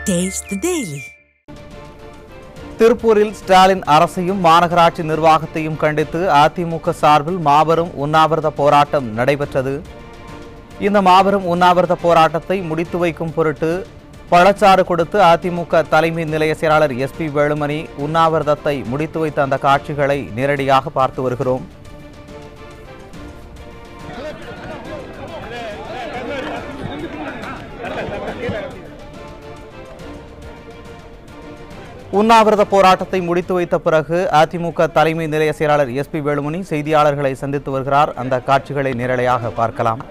Taste the Daily. திருப்பூரில் ஸ்டாலின் அரசையும் மாநகராட்சி நிர்வாகத்தையும் கண்டித்து அதிமுக சார்பில் மாபெரும் உண்ணாவிரத போராட்டம் நடைபெற்றது. இந்த மாபெரும் உண்ணாவிரத போராட்டத்தை முடித்து வைக்கும் பொருட்டு பழச்சாறு கொடுத்து அதிமுக தலைமை நிலைய செயலாளர் SP வேலுமணி உண்ணாவிரதத்தை முடித்து வைத்த அந்த காட்சிகளை நேரடியாக பார்த்து வருகிறோம். உண்ணாவிரத போராட்டத்தை முடித்து வைத்த பிறகு அதிமுக தலைமை நிலைய செயலாளர் SP வேலுமணி செய்தியாளர்களை சந்தித்து வருகிறார். அந்த காட்சிகளை நேரடியாக பார்க்கலாம்.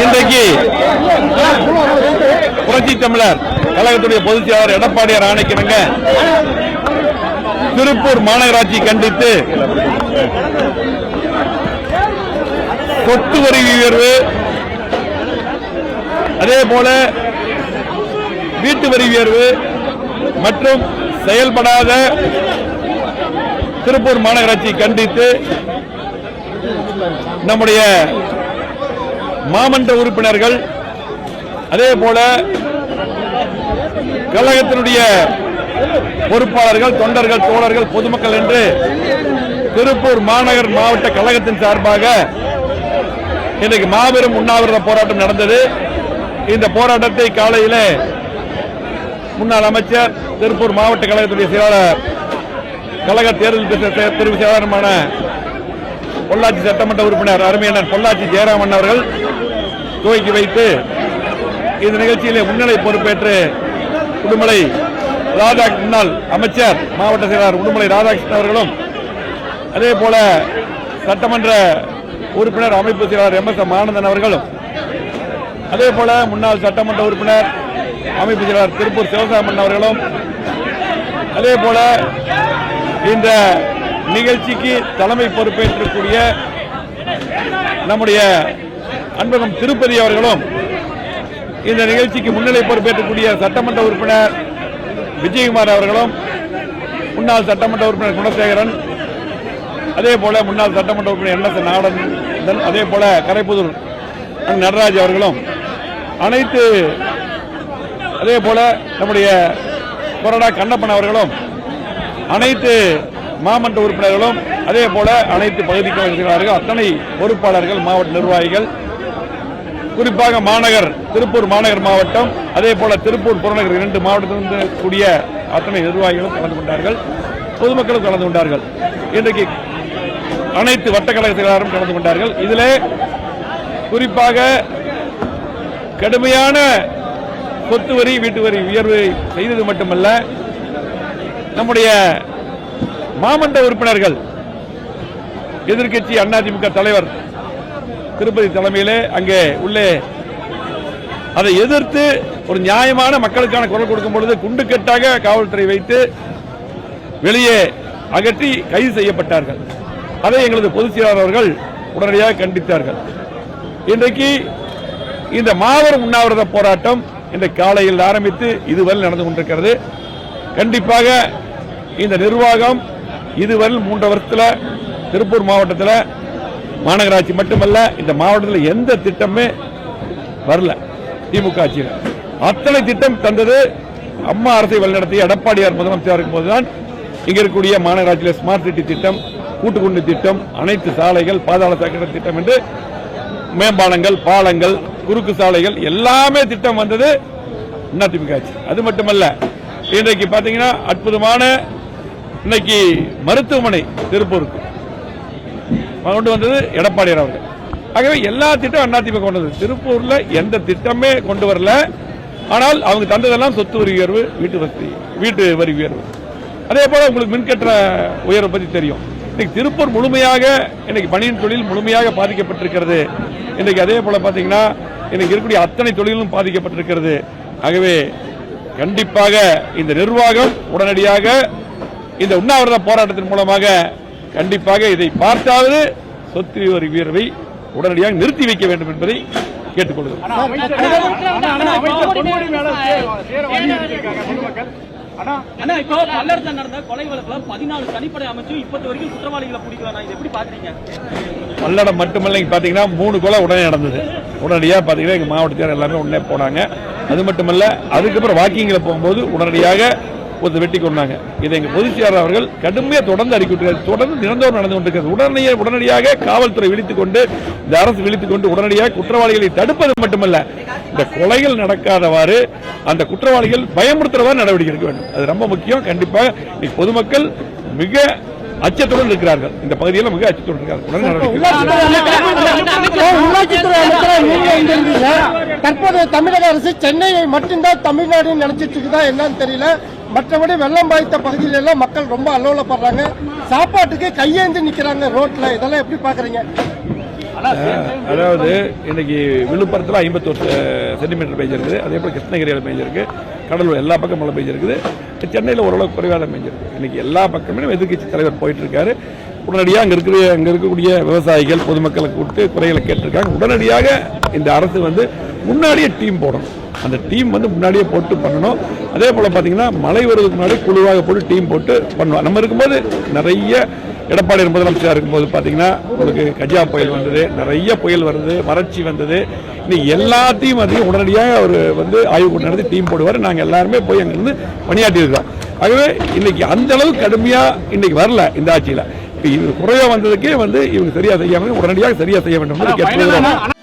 இன்றைக்கு புரட்சி தமிழர் கழகத்துடைய பொதுச் செயலாளர் எடப்பாடியார் ஆணைக்கிணங்க திருப்பூர் மாநகராட்சி கண்டித்து சொத்து வரி உயர்வு, அதே போல வீட்டு வரி உயர்வு மற்றும் செயல்படாத திருப்பூர் மாநகராட்சி கண்டித்து நம்முடைய மாமன்ற உறுப்பினர்கள், அதே போல கழகத்தினுடைய பொறுப்பாளர்கள், தொண்டர்கள், தோழர்கள், பொதுமக்கள் என்று திருப்பூர் மாநகர் மாவட்ட கழகத்தின் சார்பாக இன்றைக்கு மாபெரும் உண்ணாவிரத போராட்டம் நடந்தது. இந்த போராட்டத்தை காலையில் முன்னாள் அமைச்சர், திருப்பூர் மாவட்ட கழகத்துடைய செயலாளர், கழக தேர்தல் பிரிவு செயலாளருமான பொள்ளாச்சி சட்டமன்ற உறுப்பினர் அருமையண்ணன் பொள்ளாச்சி ஜெயராமன் அவர்கள் துவக்கி வைத்து இந்த நிகழ்ச்சியிலே முன்னிலை பொறுப்பேற்று உடுமலை முன்னாள் அமைச்சர், மாவட்ட செயலாளர் உடுமலை ராதாகிருஷ்ணன் அவர்களும், அதே போல சட்டமன்ற உறுப்பினர் அமைப்பு செயலாளர் MS ஆனந்தன் அவர்களும், அதே போல முன்னாள் சட்டமன்ற உறுப்பினர் அமைப்பு செயலாளர் திருப்பூர் சிவசாமன் அவர்களும், அதே போல இந்த நிகழ்ச்சிக்கு தலைமை பொறுப்பேற்றக்கூடிய நம்முடைய அன்பகம் திருப்பதி அவர்களும், இந்த நிகழ்ச்சிக்கு முன்னிலை பொறுப்பேற்றக்கூடிய சட்டமன்ற உறுப்பினர் விஜயகுமார் அவர்களும், முன்னாள் சட்டமன்ற உறுப்பினர் குணசேகரன், அதே போல முன்னாள் சட்டமன்ற உறுப்பினர் NS நாடந்தன், அதே போல கரைப்புதூர் நடராஜ் அவர்களும், அனைத்து அதே போல நம்முடைய கொரடா கண்ணப்பன் அவர்களும், அனைத்து மாமன்ற உறுப்பினர்களும், அதே போல அனைத்து பகுதிக்கு இருக்கிறார்கள். அத்தனை பொறுப்பாளர்கள், மாவட்ட நிர்வாகிகள், குறிப்பாக திருப்பூர் மாநகர் மாவட்டம், அதே போல திருப்பூர் புறநகர் 2 மாவட்டத்திலிருந்து கூடிய அத்தனை நிர்வாகிகளும் கலந்து கொண்டார்கள். பொதுமக்களும் கலந்து கொண்டார்கள். இன்றைக்கு அனைத்து வட்டக்கழக செயலாளரும் கலந்து கொண்டார்கள். இதிலே குறிப்பாக கடுமையான சொத்து வரி, வீட்டு வரி உயர்வு செய்தது மட்டுமல்ல, நம்முடைய மாமன்ற உறுப்பினர்கள், எதிர்க்கட்சி அதிமுக தலைவர் திருப்பதி தலைமையிலே அங்கே உள்ளே அதை எதிர்த்து ஒரு நியாயமான மக்களுக்கான குரல் கொடுக்கும் பொழுது குண்டுக்கட்டாக காவல்துறை வைத்து வெளியே அகற்றி கைது செய்யப்பட்டார்கள். அதை எங்களது பொதுச் செயலாளர் அவர்கள் உடனடியாக கண்டித்தார்கள். இன்றைக்கு இந்த மாபெரும் உண்ணாவிரத போராட்டம் இந்த காலையில் ஆரம்பித்து இதுவரை நடந்து கொண்டிருக்கிறது. கண்டிப்பாக இந்த நிர்வாகம் இதுவரை 3 வருஷத்தில் திருப்பூர் மாவட்டத்தில் மாநகராட்சி மட்டுமல்ல, இந்த மாவட்டத்தில் எந்த திட்டமே வரல. திமுக ஆட்சியில் அத்தனை திட்டம் தந்தது அம்மா அரசை வழிநடத்திய எடப்பாடியார் முதலமைச்சர் இருக்கும் போதுதான். இங்க இருக்கக்கூடிய மாநகராட்சியில் ஸ்மார்ட் சிட்டி திட்டம், கூட்டுக்குண்டு திட்டம், அனைத்து சாலைகள், பாதாள சாக்கடை திட்டம் என்று மேம்பாலங்கள், பாலங்கள், குறுக்கு சாலைகள் எல்லாமே திட்டம் வந்தது அதிமுக ஆட்சி. அது மட்டுமல்ல, இன்றைக்கு பாத்தீங்கன்னா அற்புதமான இன்னைக்கு மருத்துவமனை திருப்பூருக்கு கொண்டு வந்தது எடப்பாடியார் அவர்கள். ஆகவே எல்லா திட்டம் அதிமுக கொண்டு வந்தது. திருப்பூர்ல எந்த திட்டமே கொண்டு வரல. ஆனால் அவங்க தந்ததெல்லாம் சொத்து வரி உயர்வு, வீட்டு வரி உயர்வு. அதே போல உங்களுக்கு மின்கட்டண உயர்வை பத்தி தெரியும். இன்னைக்கு திருப்பூர் முழுமையாக இன்னைக்கு பணியின் தொழில் முழுமையாக பாதிக்கப்பட்டிருக்கிறது. இன்னைக்கு அதே போல பாத்தீங்கன்னா இன்னைக்கு இருக்கக்கூடிய அத்தனை தொழிலும் பாதிக்கப்பட்டிருக்கிறது. ஆகவே கண்டிப்பாக இந்த நிர்வாகம் உடனடியாக இந்த உண்ணாவிரத போராட்டத்தின் மூலமாக கண்டிப்பாக இதை பார்த்தாவது சொத்து வரி உயர்வை உடனடியாக நிறுத்தி வைக்க வேண்டும் என்பதை கேட்டுக்கொள்கிறோம். இப்போ பல்லடத்தில் நடந்த கொலை வழக்குல 14 தனிப்படை அமைச்சு இப்போது வரைக்கும் குற்றவாளிகளை பிடிக்கலாம். இதை எப்படி பாக்குறீங்க? பல்லடம் மட்டுமல்ல, இங்க பாத்தீங்கன்னா 3 கொலை உடனே நடந்தது. உடனடியாக பாத்தீங்கன்னா எங்க மாவட்டத்தார் எல்லாமே உடனே போனாங்க. அது மட்டுமல்ல, அதுக்கப்புறம் வாக்கிங்ல போகும்போது உடனடியாக ஒரு வெட்டி கொண்டாங்க. இதை எங்க பொதுச் செயலாளர் அவர்கள் கடுமையாக தொடர்ந்து அறிக்கை தொடர்ந்து நிரந்தரம் நடந்து கொண்டிருக்கிறது. உடனடியாக காவல்துறை விழித்துக் கொண்டு, இந்த அரசு விழித்துக் கொண்டு உடனடியாக குற்றவாளிகளை தடுப்பது மட்டுமல்ல, இந்த கொலைகள் நடக்காதவாறு அந்த குற்றவாளிகள் பயமுறுத்துறவாறு நடவடிக்கை எடுக்க வேண்டும். அது ரொம்ப முக்கியம். கண்டிப்பாக பொதுமக்கள் மிக அச்சத்துடன் இருக்கிறார்கள். இந்த பகுதியில் மிக அச்சத்துடன் இருக்கிறார்கள். தற்போது தமிழக அரசு சென்னையை மட்டும்தான் தமிழ்நாடு நினைச்சிட்டு இருக்குதா என்னன்னு தெரியல. மற்றபடி வெள்ளம் பாதித்த பகுதியில எல்லாம் மக்கள் ரொம்ப அல்லோலப்படுறாங்க. சாப்பாட்டுக்கு கையேந்தி நிக்கிறாங்க ரோட்ல. இதெல்லாம் எப்படி பாக்குறீங்க? அதாவது இன்னைக்கு விழுப்புரத்தில் 51 சென்டிமீட்டர் பெய்ஞ்சிருக்குது. அதே போல கிருஷ்ணகிரியில் பெய்ஞ்சிருக்கு. கடலூர் எல்லா பக்கம் மழை பெய்ஞ்சிருக்குது. சென்னையில் ஓரளவுக்கு குறைவாக பெய்ஞ்சிருக்கு. இன்னைக்கு எல்லா பக்கமே எதிர்க்கட்சி தலைவர் போயிட்டு இருக்காரு. உடனடியாக அங்க இருக்கக்கூடிய விவசாயிகள் பொதுமக்களை கூப்பிட்டு குறைகளை கேட்டிருக்காங்க. உடனடியாக இந்த அரசு முன்னாடியே டீம் போடணும். அந்த டீம் முன்னாடியே போட்டு பண்ணணும். அதே போல பாத்தீங்கன்னா மழை வருவதற்கு முன்னாடி குழுவாக போட்டு டீம் போட்டு பண்ணுவோம். நம்ம இருக்கும்போது நிறைய எடப்பாடி முதலமைச்சர் இருக்கும்போது பாத்தீங்கன்னா உங்களுக்கு கஜா புயல் வந்தது, நிறைய புயல் வருது, வறட்சி வந்தது. இன்னைக்கு எல்லாத்தையும் உடனடியாக அவர் ஆய்வு நடத்தி டீம் போடுவார். நாங்கள் எல்லாருமே போய் அங்கிருந்து பணியாற்றி இருக்கோம். ஆகவே இன்னைக்கு அந்த அளவுக்கு கடுமையா இன்னைக்கு வரல இந்த ஆட்சியில. இது குறைவா வந்ததுக்கே இவங்க சரியா செய்யாமல் உடனடியாக சரியா செய்ய வேண்டும் என்று கேட்டுக்கொள்கிறோம்.